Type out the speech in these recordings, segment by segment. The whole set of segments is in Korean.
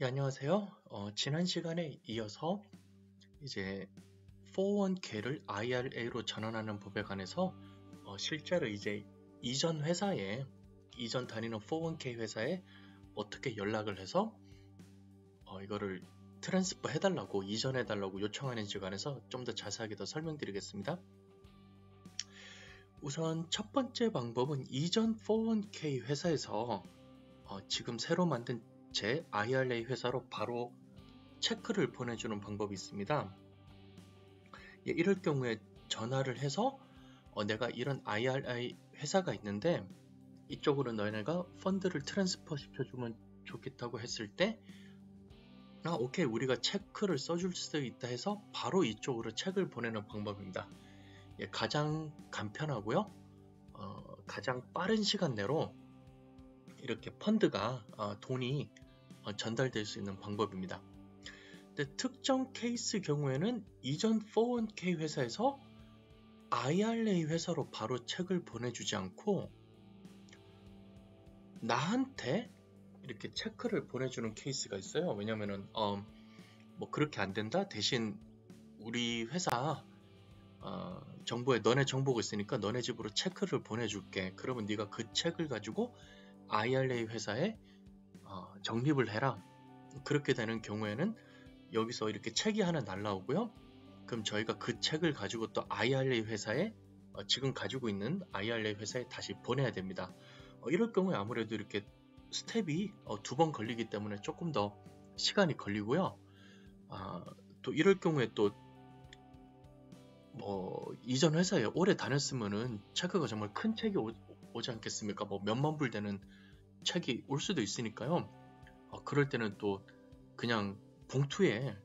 예, 안녕하세요. 지난 시간에 이어서 이제 401k를 IRA로 전환하는 법에 관해서 실제로 이제 이전 다니는 401k 회사에 어떻게 연락을 해서 이거를 트랜스퍼 해달라고 이전해달라고 요청하는지에 관해서 좀 더 자세하게 더 설명드리겠습니다. 우선 첫 번째 방법은 이전 401k 회사에서 지금 새로 만든 제 IRA 회사로 바로 체크를 보내주는 방법이 있습니다. 예, 이럴 경우에 전화를 해서 내가 이런 IRA 회사가 있는데 이쪽으로 너네가 펀드를 트랜스퍼 시켜주면 좋겠다고 했을 때 오케이, 우리가 체크를 써줄 수 있다 해서 바로 이쪽으로 체크를 보내는 방법입니다. 예, 가장 간편하고요, 가장 빠른 시간 내로 이렇게 펀드가 돈이 전달될 수 있는 방법입니다. 근데 특정 케이스 경우에는 이전 401k 회사에서 IRA 회사로 바로 책을 보내주지 않고 나한테 이렇게 체크를 보내주는 케이스가 있어요. 왜냐면은 뭐 그렇게 안 된다. 대신 우리 회사 정보에 너네 정보가 있으니까 너네 집으로 체크를 보내줄게. 그러면 네가 그 책을 가지고 IRA 회사에 적립을 해라. 그렇게 되는 경우에는 여기서 이렇게 책이 하나 날라오고요. 그럼 저희가 그 책을 가지고 또 IRA 회사에 지금 가지고 있는 IRA 회사에 다시 보내야 됩니다. 이럴 경우에 아무래도 이렇게 스텝이 2번 걸리기 때문에 조금 더 시간이 걸리고요. 또 이럴 경우에 또 이전 회사에 오래 다녔으면은 체크가 정말 큰 책이 오지 않겠습니까? 뭐 몇만 불 되는 책이 올 수도 있으니까요. 그럴 때는 또 그냥 봉투에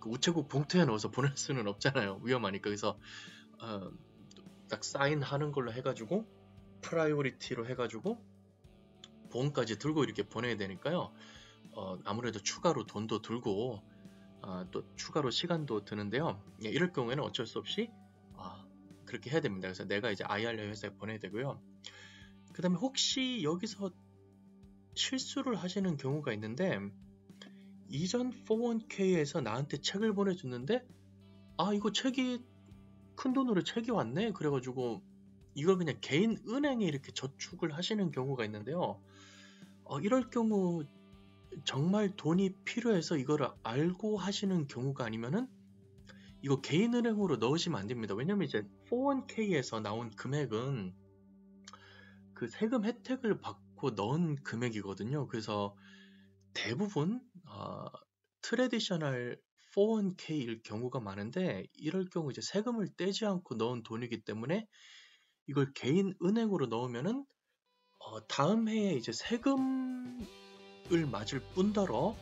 그 우체국 봉투에 넣어서 보낼 수는 없잖아요. 위험하니까. 그래서 딱 사인하는 걸로 해가지고 프라이오리티로 해가지고 보험까지 들고 이렇게 보내야 되니까요. 아무래도 추가로 돈도 들고 또 추가로 시간도 드는데요. 예, 이럴 경우에는 어쩔 수 없이 그렇게 해야 됩니다. 그래서 내가 이제 IRA 회사에 보내야 되고요. 그 다음에 혹시 여기서 실수를 하시는 경우가 있는데 이전 401k에서 나한테 책을 보내줬는데 이거 책이 큰 돈으로 책이 왔네. 그래가지고 이걸 그냥 개인 은행에 이렇게 저축을 하시는 경우가 있는데요. 이럴 경우 정말 돈이 필요해서 이거를 알고 하시는 경우가 아니면은 이거 개인 은행으로 넣으시면 안 됩니다. 왜냐면 이제 401k에서 나온 금액은 그 세금 혜택을 받고 넣은 금액이거든요. 그래서 대부분 트레디셔널 401k일 경우가 많은데 이럴 경우 이제 세금을 떼지 않고 넣은 돈이기 때문에 이걸 개인 은행으로 넣으면은 다음 해에 이제 세금을 맞을 뿐더러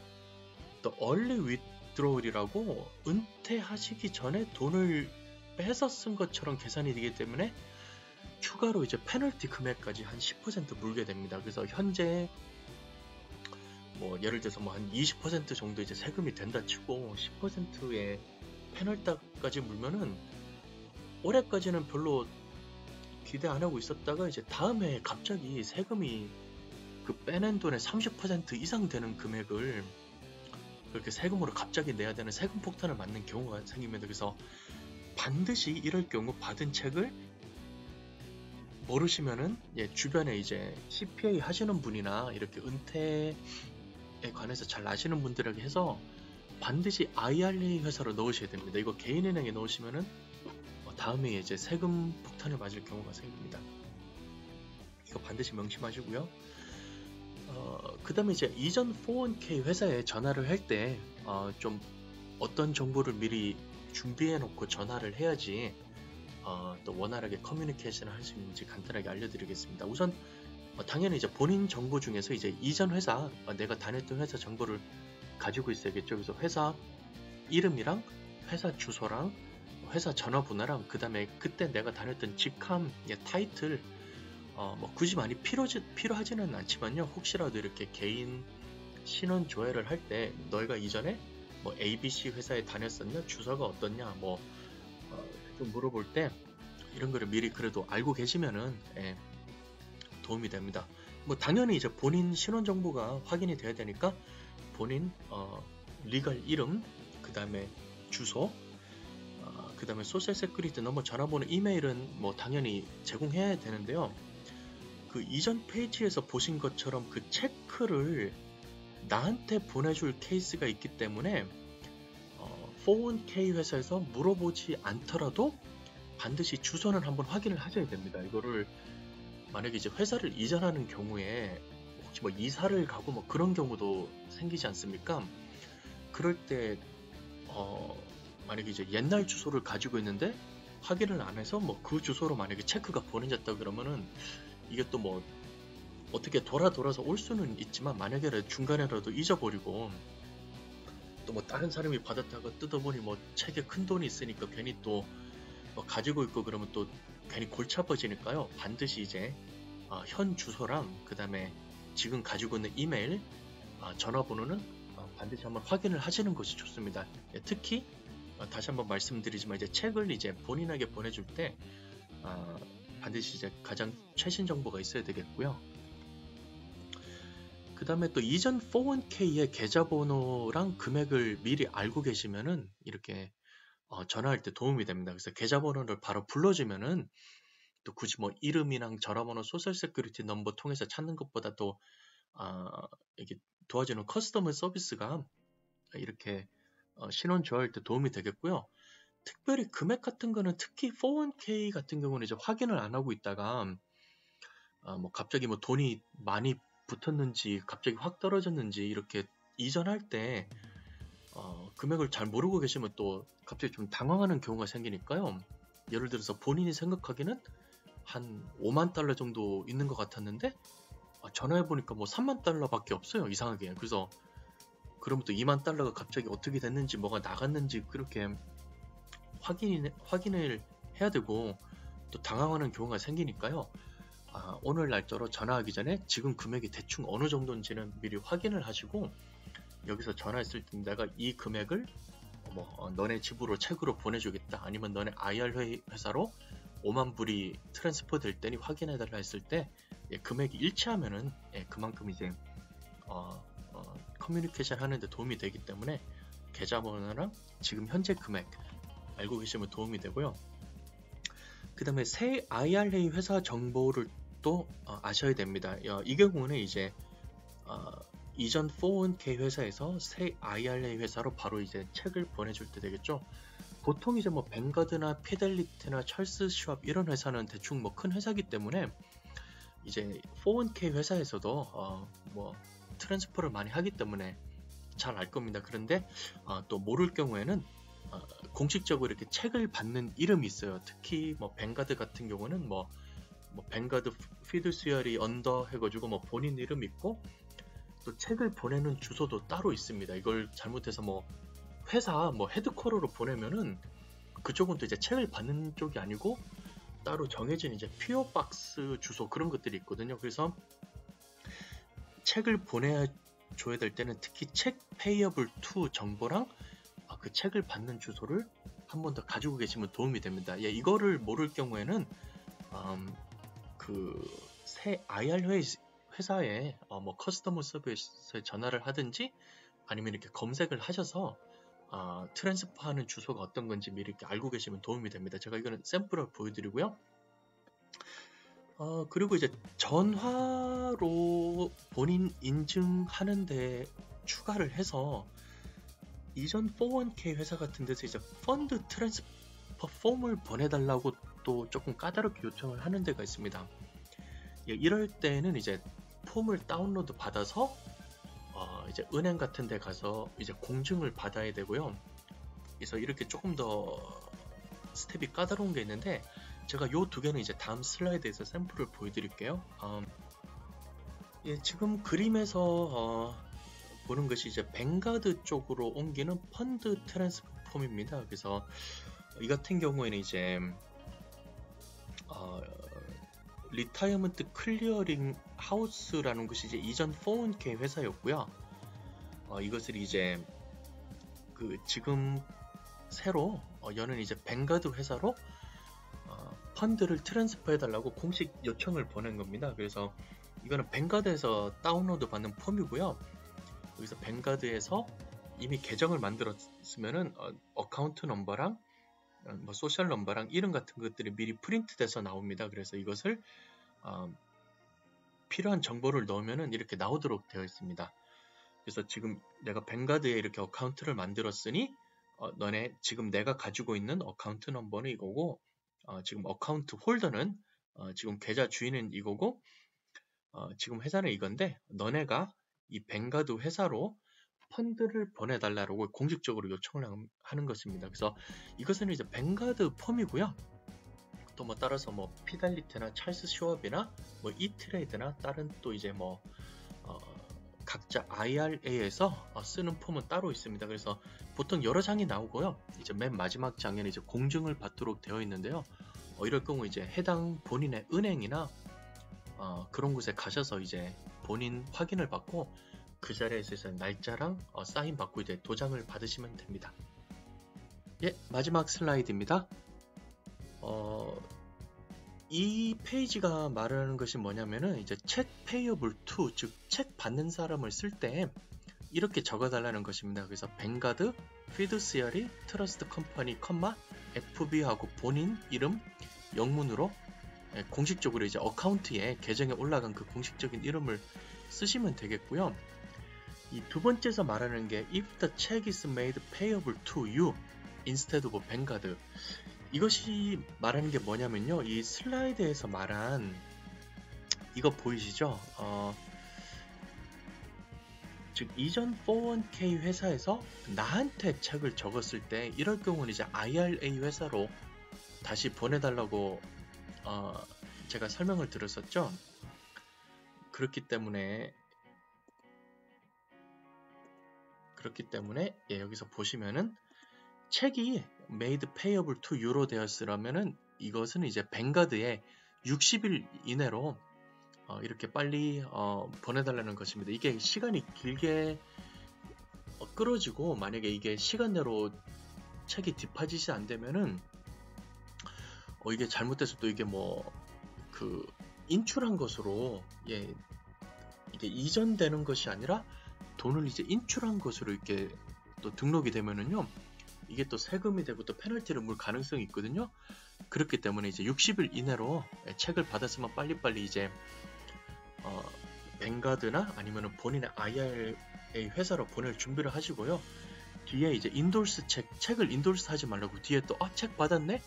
또 early withdrawal이라고 은퇴하시기 전에 돈을 빼서 쓴 것처럼 계산이 되기 때문에 추가로 이제 페널티 금액까지 한 10% 물게 됩니다. 그래서 현재 뭐 예를 들어서 뭐 한 20% 정도 이제 세금이 된다 치고 10%의 페널티까지 물면은 올해까지는 별로 기대 안 하고 있었다가 이제 다음 해에 갑자기 세금이 그 빼낸 돈의 30% 이상 되는 금액을 그렇게 세금으로 갑자기 내야 되는 세금 폭탄을 맞는 경우가 생깁니다. 그래서 반드시 이럴 경우 받은 책을 모르시면은 주변에 이제 CPA 하시는 분이나 이렇게 은퇴에 관해서 잘 아시는 분들에게 해서 반드시 IRA 회사로 넣으셔야 됩니다. 이거 개인은행에 넣으시면은 다음에 이제 세금 폭탄을 맞을 경우가 생깁니다. 이거 반드시 명심하시고요. 그 다음에 이제 이전 401k 회사에 전화를 할 때 좀 어떤 정보를 미리 준비해 놓고 전화를 해야지 또 원활하게 커뮤니케이션을 할 수 있는지 간단하게 알려드리겠습니다. 우선 당연히 이제 본인 정보 중에서 이제 이전 회사, 내가 다녔던 회사 정보를 가지고 있어야겠죠. 그래서 회사 이름이랑 회사 주소랑 회사 전화번호랑 그 다음에 그때 내가 다녔던 직함, 타이틀 뭐 굳이 많이 필요하지는 않지만요. 혹시라도 이렇게 개인 신원 조회를 할 때 너희가 이전에 뭐 ABC 회사에 다녔었냐, 주소가 어떻냐, 뭐 좀 물어볼 때 이런 거를 미리 그래도 알고 계시면은 도움이 됩니다. 뭐 당연히 이제 본인 신원 정보가 확인이 돼야 되니까 본인 리걸 이름, 그 다음에 주소, 그 다음에 소셜 세큐리티 넘버, 전화번호, 이메일은 뭐 당연히 제공해야 되는데요. 그 이전 페이지에서 보신 것처럼 그 체크를 나한테 보내줄 케이스가 있기 때문에 401k 회사에서 물어보지 않더라도 반드시 주소는 한번 확인을 하셔야 됩니다. 이거를 만약에 이제 회사를 이전하는 경우에 혹시 뭐 이사를 가고 뭐 그런 경우도 생기지 않습니까? 그럴 때 만약에 이제 옛날 주소를 가지고 있는데 확인을 안 해서 뭐 그 주소로 만약에 체크가 보내졌다 그러면은 이게 또 뭐 어떻게 돌아서 올 수는 있지만 만약에 중간에라도 잊어버리고 또 뭐 다른 사람이 받았다가 뜯어보니 뭐 책에 큰 돈이 있으니까 괜히 또 뭐 가지고 있고 그러면 또 괜히 골치 아파지니까요. 반드시 이제 현 주소랑 그 다음에 지금 가지고 있는 이메일, 전화번호는 반드시 한번 확인을 하시는 것이 좋습니다. 특히 다시 한번 말씀드리지만 이제 책을 이제 본인에게 보내줄 때 반드시 이제 가장 최신 정보가 있어야 되겠고요. 그 다음에 또 이전 401k의 계좌번호랑 금액을 미리 알고 계시면은 이렇게 전화할 때 도움이 됩니다. 그래서 계좌번호를 바로 불러주면은 또 굳이 뭐 이름이랑 전화번호, 소셜 세큐리티 넘버 통해서 찾는 것보다 또 이게 도와주는 커스터머 서비스가 이렇게 신원 조회할 때 도움이 되겠고요. 특별히 금액 같은 거는 특히 401k 같은 경우는 이제 확인을 안 하고 있다가 뭐 갑자기 뭐 돈이 많이 붙었는지 갑자기 확 떨어졌는지 이렇게 이전할 때 금액을 잘 모르고 계시면 또 갑자기 좀 당황하는 경우가 생기니까요. 예를 들어서 본인이 생각하기는 한 5만 달러 정도 있는 것 같았는데 전화해보니까 뭐 3만 달러밖에 없어요. 이상하게. 그래서 그러면 또 2만 달러가 갑자기 어떻게 됐는지 뭐가 나갔는지 그렇게 확인을 해야 되고 또 당황하는 경우가 생기니까요. 오늘 날짜로 전화하기 전에 지금 금액이 대충 어느 정도인지는 미리 확인을 하시고 여기서 전화했을 때 내가 이 금액을 뭐 너네 집으로 책으로 보내주겠다 아니면 너네 IR 회사로 5만 불이 트랜스퍼 될 때니 확인해달라 했을 때 금액이 일치하면은 그만큼 이제 커뮤니케이션 하는데 도움이 되기 때문에 계좌번호랑 지금 현재 금액 알고 계시면 도움이 되고요. 그 다음에 새 IRA 회사 정보를 또 아셔야 됩니다. 이 경우는 이제 이전 401k 회사에서 새 IRA 회사로 바로 이제 책을 보내줄 때 되겠죠. 보통 이제 뭐 뱅가드나 피델리티나 찰스 슈왑 이런 회사는 대충 뭐 큰 회사기 때문에 이제 401k 회사에서도 뭐 트랜스퍼를 많이 하기 때문에 잘 알 겁니다. 그런데 또 모를 경우에는 공식적으로 이렇게 책을 받는 이름이 있어요. 특히 뭐 뱅가드 같은 경우는 뭐 뱅가드 피두시어리 언더 해가지고 뭐 본인 이름 있고 또 책을 보내는 주소도 따로 있습니다. 이걸 잘못해서 뭐 회사 뭐 헤드쿼터로 보내면은 그쪽은 또 이제 책을 받는 쪽이 아니고 따로 정해진 이제 피오 박스 주소 그런 것들이 있거든요. 그래서 책을 보내줘야 될 때는 특히 책 페이어블 투 정보랑 그 책을 받는 주소를 한 번 더 가지고 계시면 도움이 됩니다. 이거를 모를 경우에는 그 새 IR 회사에 뭐 커스터머 서비스에 전화를 하든지 아니면 이렇게 검색을 하셔서 트랜스퍼하는 주소가 어떤 건지 미리 이렇게 알고 계시면 도움이 됩니다. 제가 이거는 샘플을 보여드리고요. 그리고 이제 전화로 본인 인증하는데 추가를 해서 이전 401k 회사 같은 데서 이제 펀드 트랜스퍼 폼을 보내달라고 또 조금 까다롭게 요청을 하는 데가 있습니다. 이럴 때는 이제 폼을 다운로드 받아서 이제 은행 같은 데 가서 이제 공증을 받아야 되고요. 그래서 이렇게 조금 더 스텝이 까다로운 게 있는데 제가 요 두 개는 이제 다음 슬라이드에서 샘플을 보여드릴게요. 지금 그림에서 보는 것이 이제 뱅가드 쪽으로 옮기는 펀드 트랜스퍼 폼입니다. 그래서 이 같은 경우에는 이제 리타이어먼트 클리어링 하우스라는 것이 이제 이전 401k 회사였고요. 이것을 이제 지금 새로 여는 이제 뱅가드 회사로 펀드를 트랜스퍼 해달라고 공식 요청을 보낸 겁니다. 그래서 이거는 뱅가드에서 다운로드 받는 폼이고요. 여기서 뱅가드에서 이미 계정을 만들었으면은 어카운트 넘버랑 뭐 소셜 넘버랑 이름 같은 것들이 미리 프린트돼서 나옵니다. 그래서 이것을 필요한 정보를 넣으면은 이렇게 나오도록 되어 있습니다. 그래서 지금 내가 뱅가드에 이렇게 어카운트를 만들었으니 너네 지금 내가 가지고 있는 어카운트 넘버는 이거고 지금 어카운트 홀더는 지금 계좌 주인은 이거고 지금 회사는 이건데 너네가 이 뱅가드 회사로 펀드를 보내달라고 공식적으로 요청을 하는 것입니다. 그래서 이것은 이제 뱅가드 폼이고요. 또 뭐 따라서 뭐 피달리티나 찰스 슈왑이나 뭐 이트레이드나 다른 또 이제 뭐 각자 IRA에서 쓰는 폼은 따로 있습니다. 그래서 보통 여러 장이 나오고요. 이제 맨 마지막 장에는 이제 공증을 받도록 되어 있는데요. 이럴 경우 이제 해당 본인의 은행이나 그런 곳에 가셔서 이제 본인 확인을 받고 그 자리에서 이제 날짜랑 사인 받고 이제 도장을 받으시면 됩니다. 예, 마지막 슬라이드입니다. 이 페이지가 말하는 것이 뭐냐면은 이제 책 페이어블 투, 즉 책 받는 사람을 쓸 때 이렇게 적어달라는 것입니다. 그래서 뱅가드, 피두시어리, 트러스트 컴퍼니, FB하고 본인 이름 영문으로 공식적으로 이제 어카운트에 계정에 올라간 그 공식적인 이름을 쓰시면 되겠고요. 이 두 번째에서 말하는 게 if the check is made payable to you instead of 뱅가드, 이것이 말하는 게 뭐냐면요, 이 슬라이드에서 말한 이거 보이시죠? 즉 이전 401k 회사에서 나한테 책을 적었을 때 이럴 경우는 이제 IRA 회사로 다시 보내달라고 제가 설명을 드렸었죠. 그렇기 때문에 예, 여기서 보시면은 책이 made payable to you로 되었으라면은 이것은 이제 뱅가드에 60일 이내로 이렇게 빨리 보내달라는 것입니다. 이게 시간이 길게 끌어지고 만약에 이게 시간 내로 책이 디파짓이 안 되면은 이게 잘못돼서 또 이게 뭐 그 인출한 것으로 이게 이전되는 것이 아니라 돈을 이제 인출한 것으로 이렇게 또 등록이 되면은요, 이게 또 세금이 되고 또 페널티를 물 가능성이 있거든요. 그렇기 때문에 이제 60일 이내로 책을 받았으면 빨리빨리 이제 뱅가드나 아니면은 본인의 IRA 회사로 보낼 준비를 하시고요. 뒤에 이제 인돌스 책을 인돌스 하지 말라고 뒤에 또 책 받았네?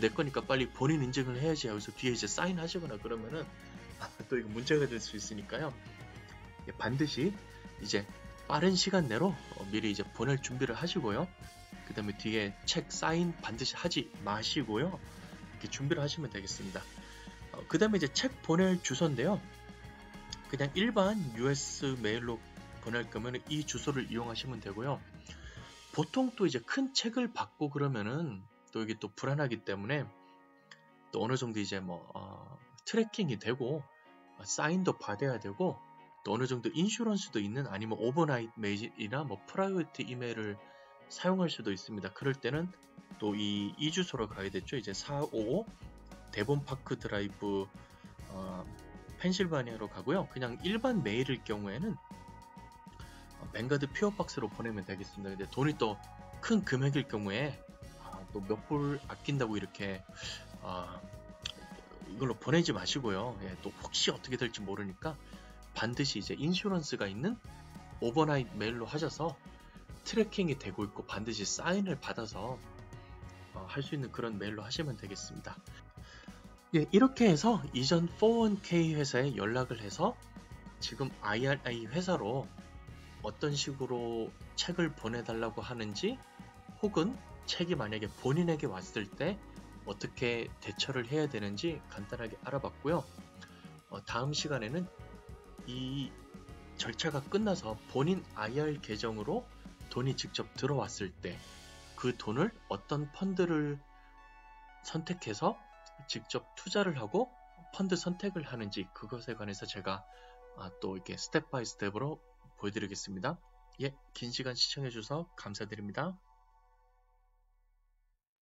내 거니까 빨리 본인 인증을 해야지 하고서 뒤에 이제 사인하시거나 그러면은 또 이거 문제가 될 수 있으니까요. 반드시 이제 빠른 시간 내로 미리 이제 보낼 준비를 하시고요. 그 다음에 뒤에 책 사인 반드시 하지 마시고요. 이렇게 준비를 하시면 되겠습니다. 그 다음에 이제 책 보낼 주소인데요. 그냥 일반 US 메일로 보낼 거면 이 주소를 이용하시면 되고요. 보통 또 이제 큰 책을 받고 그러면은 또 이게 또 불안하기 때문에 또 어느 정도 이제 뭐 트래킹이 되고 사인도 받아야 되고 또 어느 정도 인슈런스도 있는 아니면 오버나잇 메일이나 뭐 프라이어티 이메일을 사용할 수도 있습니다. 그럴 때는 또 이 주소로 가야 됐죠. 이제 455 데본파크 드라이브 펜실바니아로 가고요. 그냥 일반 메일일 경우에는 뱅가드 피어박스로 보내면 되겠습니다. 근데 돈이 또 큰 금액일 경우에 또 몇 불 아낀다고 이렇게 이걸로 보내지 마시고요. 예, 또 혹시 어떻게 될지 모르니까 반드시 이제 인슈런스가 있는 오버나잇 메일로 하셔서 트래킹이 되고 있고 반드시 사인을 받아서 할 수 있는 그런 메일로 하시면 되겠습니다. 예, 이렇게 해서 이전 401k 회사에 연락을 해서 지금 IRA 회사로 어떤 식으로 책을 보내달라고 하는지 혹은 책이 만약에 본인에게 왔을 때 어떻게 대처를 해야 되는지 간단하게 알아봤고요. 다음 시간에는 이 절차가 끝나서 본인 IR 계정으로 돈이 직접 들어왔을 때 그 돈을 어떤 펀드를 선택해서 직접 투자를 하고 펀드 선택을 하는지 그것에 관해서 제가 또 이렇게 스텝 바이 스텝으로 보여드리겠습니다. 예, 긴 시간 시청해주셔서 감사드립니다.